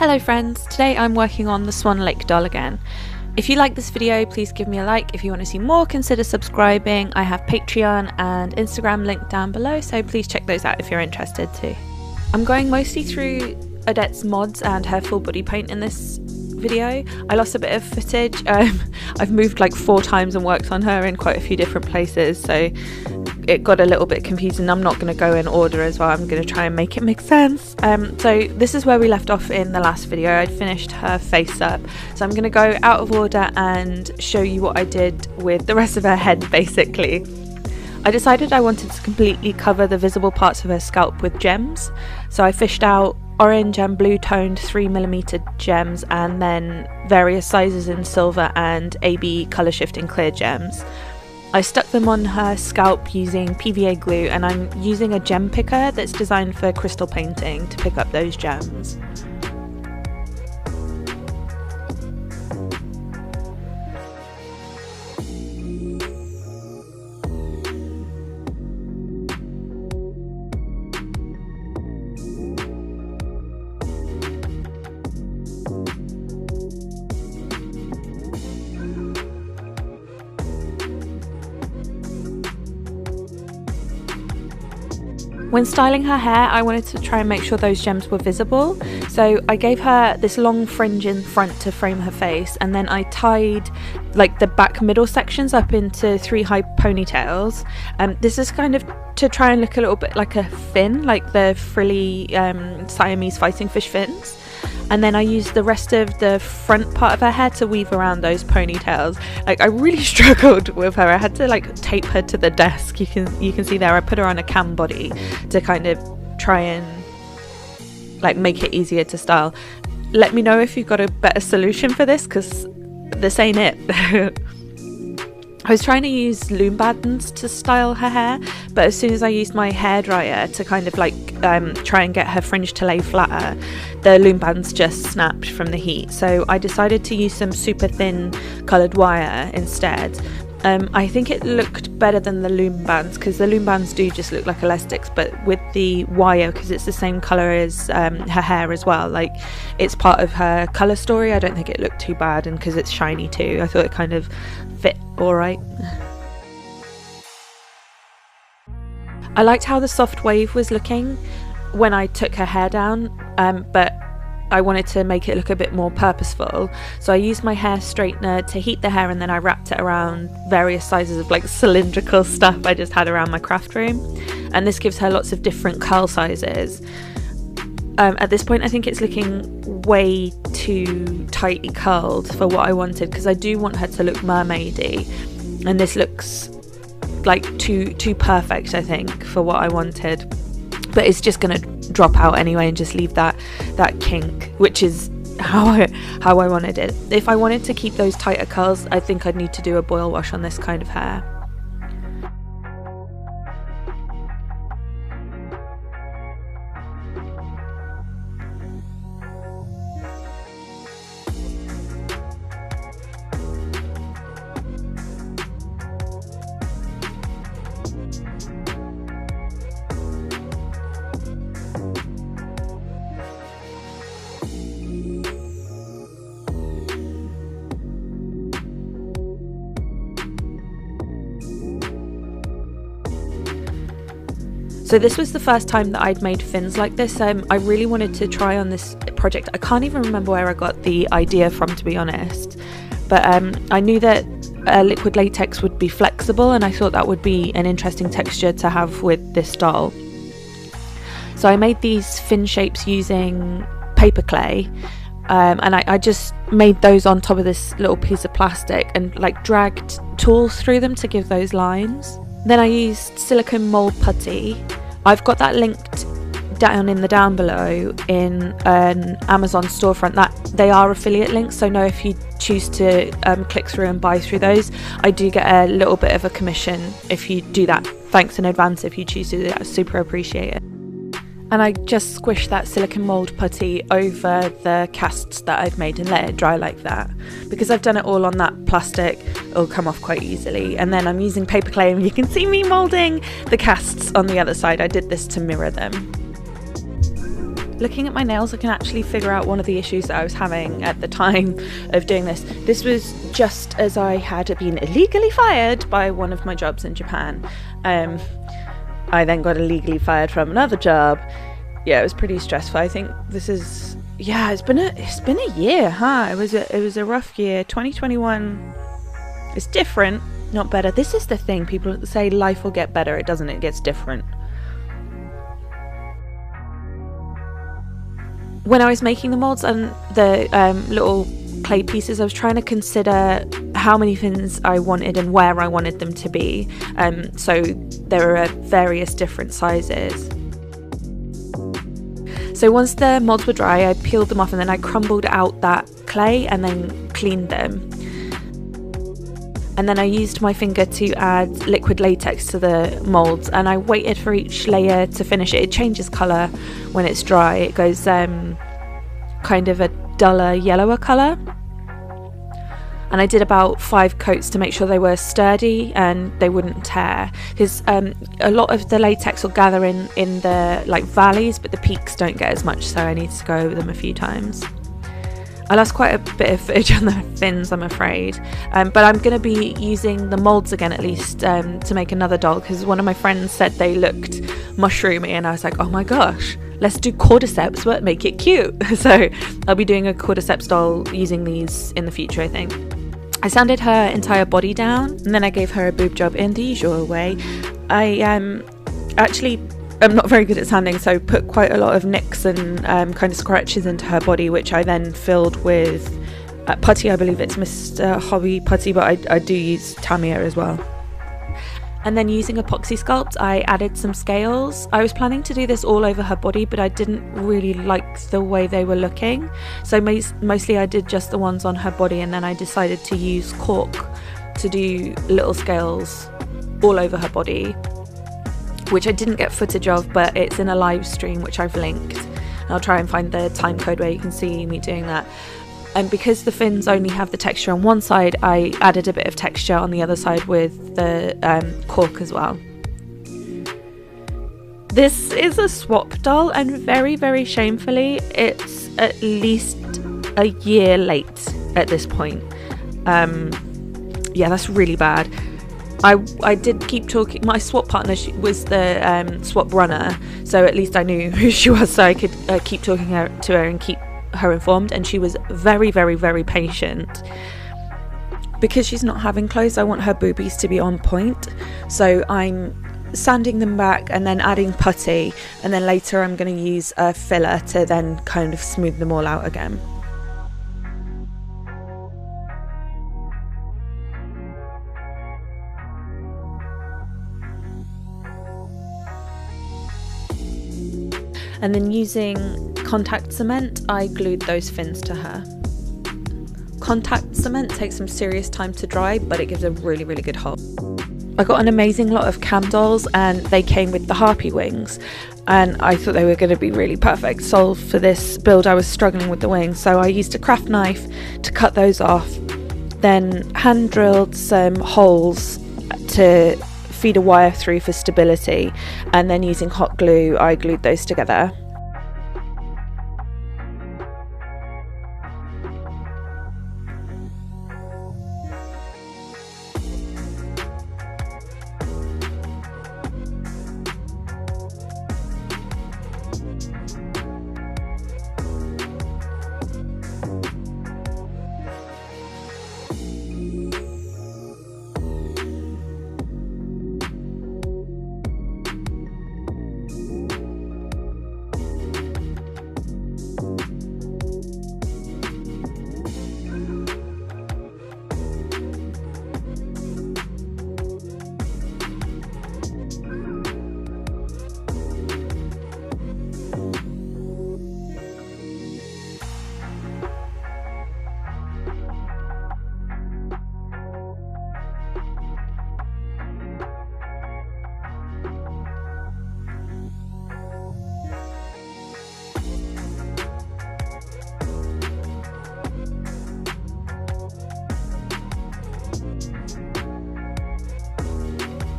Hello friends, today I'm working on the Swan Lake doll again. If you like this video, please give me a like. If you want to see more, consider subscribing. I have Patreon and Instagram linked down below, so please check those out if you're interested too. I'm going mostly through Odette's mods and her full body paint in this video. I lost a bit of footage. I've moved like 4 times and worked on her in quite a few different places, so it got a little bit confusing. I'm not going to go in order as well. I'm going to try and make it make sense. So this is where we left off in the last video. I'd finished her face up, so I'm going to go out of order and show you what I did with the rest of her head basically. I decided I wanted to completely cover the visible parts of her scalp with gems, so I fished out orange and blue toned 3mm gems and then various sizes in silver and AB colour shifting clear gems. I stuck them on her scalp using PVA glue, and I'm using a gem picker that's designed for crystal painting to pick up those gems. When styling her hair, I wanted to try and make sure those gems were visible, so I gave her this long fringe in front to frame her face, and then I tied like the back middle sections up into 3 high ponytails. This is kind of to try and look a little bit like a fin, like the frilly Siamese fighting fish fins. And then I used the rest of the front part of her hair to weave around those ponytails. Like, I really struggled with her. I had to like tape her to the desk. You can see there I put her on a cam body to kind of try and like make it easier to style. Let me know if you've got a better solution for this, because this ain't it. I was trying to use loom bands to style her hair, but as soon as I used my hairdryer to kind of like try and get her fringe to lay flatter, the loom bands just snapped from the heat. So I decided to use some super thin coloured wire instead. I think it looked better than the loom bands, because the loom bands do just look like elastics, but with the wire, because it's the same colour as her hair as well, like it's part of her colour story, I don't think it looked too bad, and because it's shiny too, I thought it kind of fit alright. I liked how the soft wave was looking when I took her hair down, but I wanted to make it look a bit more purposeful, so I used my hair straightener to heat the hair, and then I wrapped it around various sizes of like cylindrical stuff I just had around my craft room, and this gives her lots of different curl sizes. At this point I think it's looking way too tightly curled for what I wanted, because I do want her to look mermaidy, and this looks like too perfect I think for what I wanted. But it's just gonna drop out anyway and just leave that kink, which is how I wanted it. If I wanted to keep those tighter curls, I think I'd need to do a boil wash on this kind of hair. So this was the first time that I'd made fins like this. I really wanted to try on this project. I can't even remember where I got the idea from, to be honest, but I knew that liquid latex would be flexible, and I thought that would be an interesting texture to have with this doll. So I made these fin shapes using paper clay, and I just made those on top of this little piece of plastic and like dragged tools through them to give those lines. Then I used silicone mold putty. I've got that linked down in the down below in an Amazon storefront. That they are affiliate links, so no, if you choose to click through and buy through those, I do get a little bit of a commission if you do that. Thanks in advance if you choose to do that, I super appreciate it. And I just squished that silicone mold putty over the casts that I've made and let it dry like that. Because I've done it all on that plastic, it'll come off quite easily. And then I'm using paper clay, and you can see me moulding the casts on the other side. I did this to mirror them. looking at my nails, I can actually figure out one of the issues that I was having at the time of doing this. This was just as I had been illegally fired by one of my jobs in Japan. I then got illegally fired from another job. Yeah, it was pretty stressful. I think this is, yeah, it's been a year, huh? It was a rough year. 2021 is different, not better. This is the thing, people say life will get better. It doesn't, it gets different. When I was making the molds and the little clay pieces, I was trying to consider how many fins I wanted and where I wanted them to be. So there are various different sizes. So once the molds were dry, I peeled them off and then I crumbled out that clay and then cleaned them. And then I used my finger to add liquid latex to the molds, and I waited for each layer to finish it. It changes colour when it's dry. It goes kind of a duller yellower colour. And I did about 5 coats to make sure they were sturdy and they wouldn't tear, because a lot of the latex will gather in the like valleys, but the peaks don't get as much, so I need to go over them a few times. I lost quite a bit of footage on the fins, I'm afraid, but I'm going to be using the molds again at least to make another doll, because one of my friends said they looked mushroomy and I was like, oh my gosh, let's do cordyceps but make it cute. So I'll be doing a cordyceps doll using these in the future, I think. I sanded her entire body down and then I gave her a boob job in the usual way. I'm not very good at sanding, so put quite a lot of nicks and kind of scratches into her body, which I then filled with putty. I believe it's Mr. Hobby putty, but I do use Tamiya as well. And then using epoxy sculpt, I added some scales. I was planning to do this all over her body, but I didn't really like the way they were looking. So mostly I did just the ones on her body, and then I decided to use cork to do little scales all over her body, which I didn't get footage of, but it's in a live stream which I've linked. And I'll try and find the time code where you can see me doing that. And because the fins only have the texture on one side, I added a bit of texture on the other side with the cork as well. This is a swap doll, and very, very shamefully, it's at least a year late at this point. Yeah, that's really bad. I did keep talking. My swap partner was the swap runner, so at least I knew who she was, so I could keep talking to her and keep her informed, and she was very, very, very patient. Because she's not having clothes, I want her boobies to be on point, so I'm sanding them back and then adding putty, and then later I'm going to use a filler to then kind of smooth them all out again. And then using contact cement, I glued those fins to her. Contact cement takes some serious time to dry, but it gives a really, really good hold. I got an amazing lot of cam dolls, and they came with the harpy wings, and I thought they were going to be really perfect solve for this build. I was struggling with the wings, so I used a craft knife to cut those off, then hand drilled some holes to feed a wire through for stability, and then using hot glue I glued those together.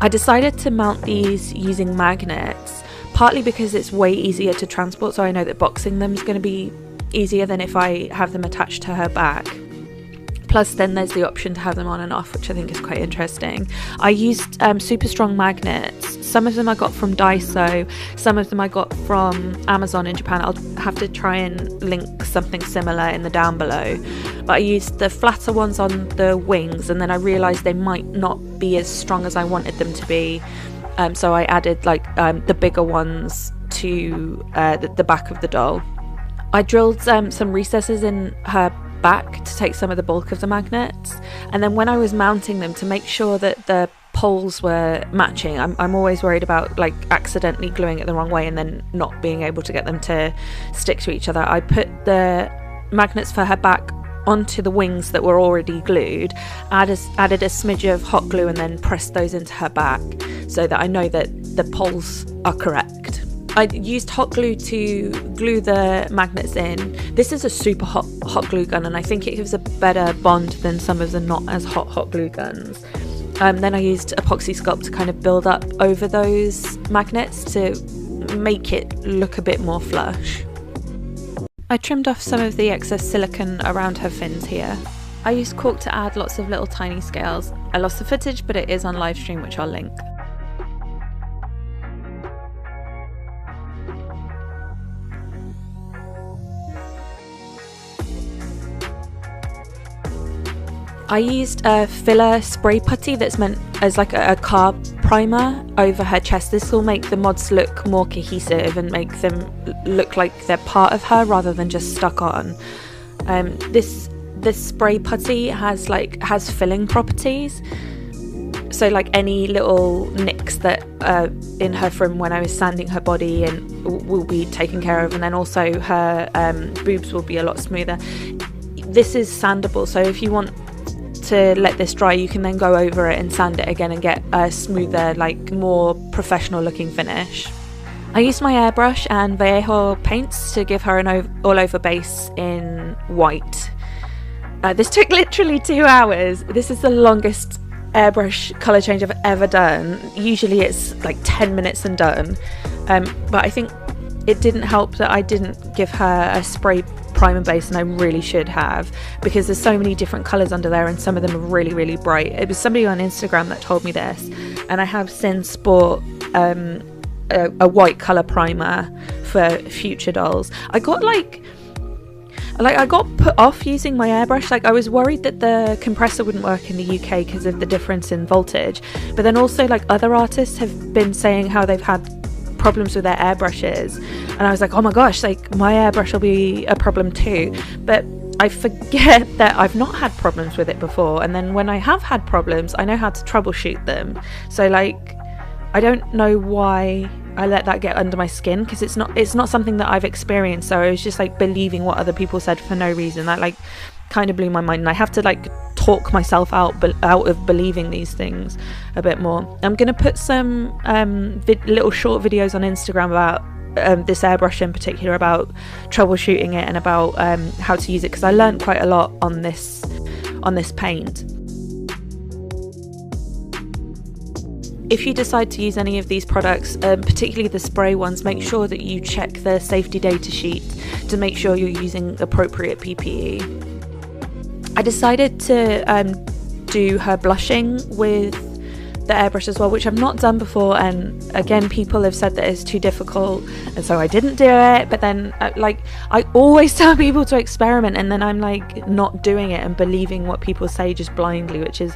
I decided to mount these using magnets, partly because it's way easier to transport, so I know that boxing them is going to be easier than if I have them attached to her back. Plus then there's the option to have them on and off, which I think is quite interesting. I used super strong magnets. Some of them I got from Daiso, some of them I got from Amazon in Japan. I'll have to try and link something similar in the down below. But I used the flatter ones on the wings, and then I realised they might not be as strong as I wanted them to be. So I added like the bigger ones to the back of the doll. I drilled some recesses in her back to take some of the bulk of the magnets, and then when I was mounting them, to make sure that the poles were matching, I'm always worried about like accidentally gluing it the wrong way and then not being able to get them to stick to each other. I put the magnets for her back onto the wings that were already glued, added a smidge of hot glue, and then pressed those into her back so that I know that the poles are correct. I used hot glue to glue the magnets in. This is a super hot glue gun, and I think it gives a better bond than some of the not as hot glue guns. Then I used epoxy sculpt to kind of build up over those magnets to make it look a bit more flush. I trimmed off some of the excess silicone around her fins here. I used cork to add lots of little tiny scales. I lost the footage, but it is on live stream, which I'll link. I used a filler spray putty that's meant as like a car primer over her chest. This will make the mods look more cohesive and make them look like they're part of her rather than just stuck on. This spray putty has filling properties, so like any little nicks that in her from when I was sanding her body and will be taken care of, and then also her boobs will be a lot smoother. This is sandable, so if you want to let this dry, you can then go over it and sand it again and get a smoother, like more professional looking finish. I used my airbrush and Vallejo paints to give her an all over base in white. This took literally 2 hours. This is the longest airbrush colour change I've ever done. Usually it's like 10 minutes and done, but I think it didn't help that I didn't give her a spray primer base, and I really should have, because there's so many different colours under there and some of them are really, really bright. It was somebody on Instagram that told me this, and I have since bought a white colour primer for future dolls. I got I got put off using my airbrush. Like, I was worried that the compressor wouldn't work in the UK because of the difference in voltage, but then also like other artists have been saying how they've had problems with their airbrushes, and I was like, oh my gosh, like my airbrush will be a problem too. But I forget that I've not had problems with it before, and then when I have had problems, I know how to troubleshoot them. So like, I don't know why I let that get under my skin, because it's not something that I've experienced. So I was just like believing what other people said for no reason. That like kind of blew my mind, and I have to like talk myself out of believing these things a bit more. I'm gonna put some little short videos on Instagram about this airbrush in particular, about troubleshooting it and about how to use it, because I learned quite a lot on this paint. If you decide to use any of these products, particularly the spray ones, make sure that you check the safety data sheet to make sure you're using appropriate PPE. I decided to do her blushing with the airbrush as well, which I've not done before, and again people have said that it's too difficult, and so I didn't do it. But then I always tell people to experiment, and then I'm like not doing it and believing what people say just blindly, which is,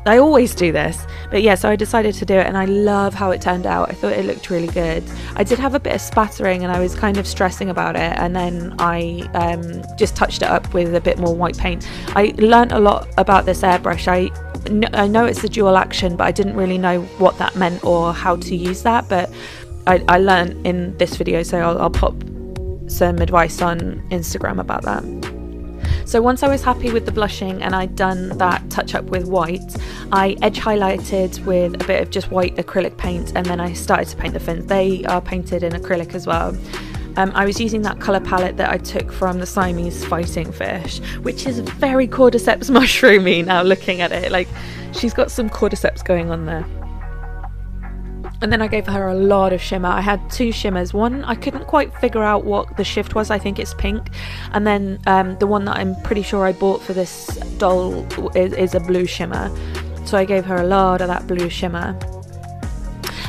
I always do this. But yeah, so I decided to do it, and I love how it turned out. I thought it looked really good. I did have a bit of spattering and I was kind of stressing about it, and then I just touched it up with a bit more white paint. I learned a lot about this airbrush. I know it's a dual action, but I didn't really know what that meant or how to use that, but I learned in this video, so I'll pop some advice on Instagram about that. So once I was happy with the blushing and I'd done that touch up with white, I edge highlighted with a bit of just white acrylic paint, and then I started to paint the fins. They are painted in acrylic as well. I was using that colour palette that I took from the Siamese fighting fish, which is very cordyceps mushroomy now looking at it. Like, she's got some cordyceps going on there. And then I gave her a lot of shimmer. I had 2 shimmers. One, I couldn't quite figure out what the shift was. I think it's pink. And then the one that I'm pretty sure I bought for this doll is a blue shimmer. So I gave her a lot of that blue shimmer.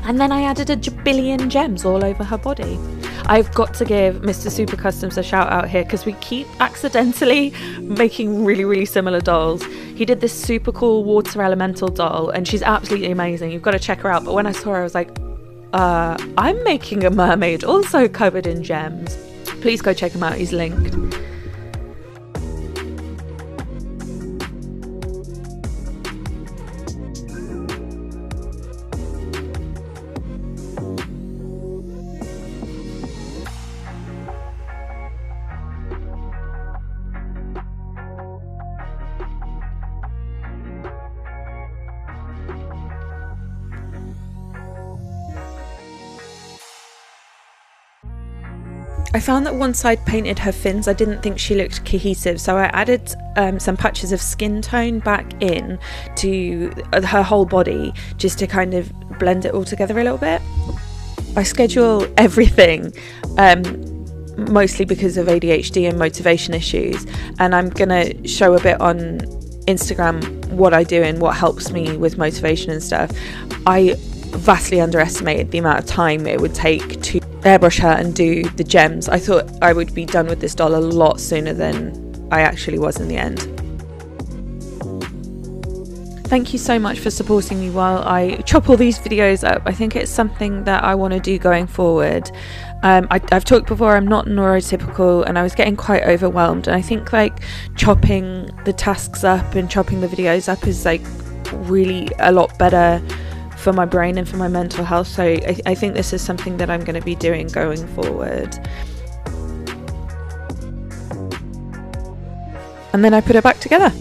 And then I added a billion gems all over her body. I've got to give Mr. Supercustoms a shout out here because we keep accidentally making really, really similar dolls. He did this super cool water elemental doll and she's absolutely amazing. You've got to check her out. But when I saw her, I was like, I'm making a mermaid also covered in gems. Please go check him out. He's linked. I found that once I'd painted her fins, I didn't think she looked cohesive, so I added some patches of skin tone back in to her whole body just to kind of blend it all together a little bit. I schedule everything mostly because of ADHD and motivation issues, and I'm gonna show a bit on Instagram what I do and what helps me with motivation and stuff. I vastly underestimated the amount of time it would take to airbrush her and do the gems. I thought I would be done with this doll a lot sooner than I actually was in the end. Thank you so much for supporting me while I chop all these videos up. I think it's something that I want to do going forward. I've talked before, I'm not neurotypical and I was getting quite overwhelmed, and I think like chopping the tasks up and chopping the videos up is like really a lot better for my brain and for my mental health, so I think this is something that I'm going to be doing going forward. And then I put it back together.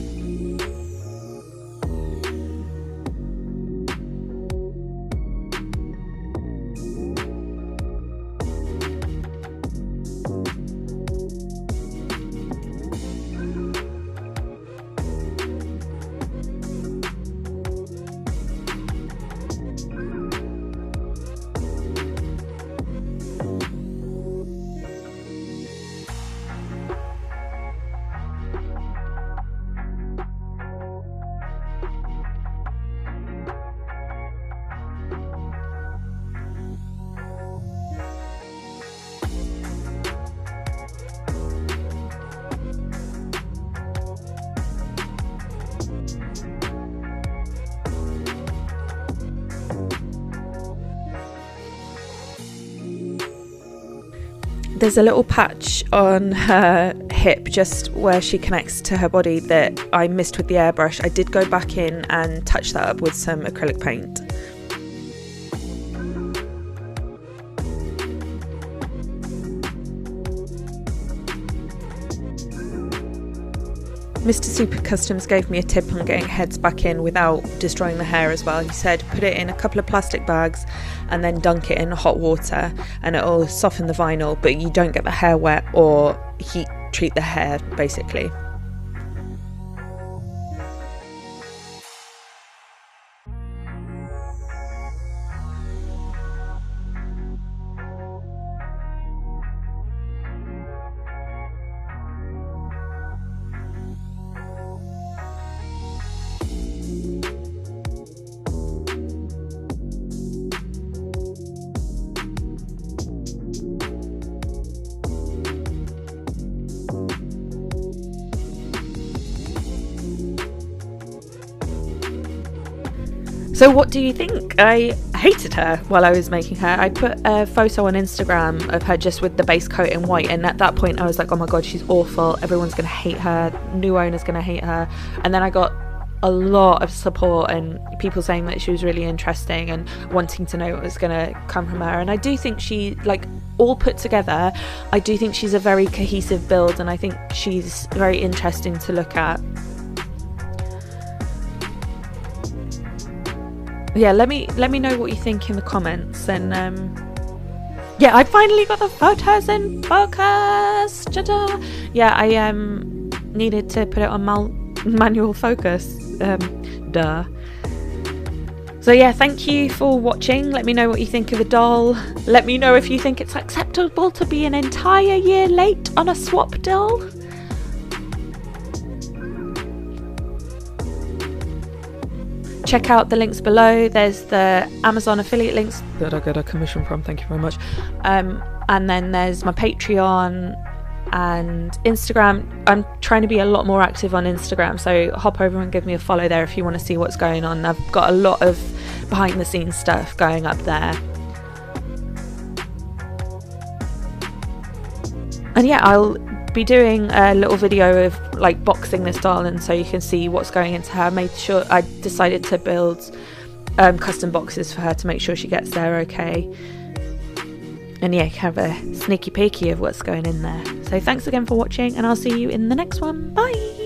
There's a little patch on her hip just where she connects to her body that I missed with the airbrush. I did go back in and touch that up with some acrylic paint. Mr. Supercustoms gave me a tip on getting heads back in without destroying the hair as well. He said put it in a couple of plastic bags and then dunk it in hot water and it'll soften the vinyl, but you don't get the hair wet or heat treat the hair basically. So what do you think? I hated her while I was making her. I put a photo on Instagram of her just with the base coat in white, and at that point I was like, oh my god, she's awful, everyone's gonna hate her, new owner's gonna hate her. And then I got a lot of support and people saying that she was really interesting and wanting to know what was gonna come from her. And I do think she, like, all put together, I do think she's a very cohesive build, and I think she's very interesting to look at. Yeah, let me know what you think in the comments. And yeah, I finally got the photos in focus. Ta-da! Yeah, I needed to put it on manual focus. Duh. So yeah, thank you for watching. Let me know what you think of the doll. Let me know if you think it's acceptable to be an entire year late on a swap doll. Check out the links below. There's the Amazon affiliate links that I got a commission from, thank you very much. And then there's my Patreon and Instagram. I'm trying to be a lot more active on Instagram, so hop over and give me a follow there if you want to see what's going on. I've got a lot of behind the scenes stuff going up there. And yeah, I'll be doing a little video of like boxing this doll, and so you can see what's going into her. I decided to build custom boxes for her to make sure she gets there okay. And yeah, have a sneaky peeky of what's going in there. So thanks again for watching, and I'll see you in the next one. Bye!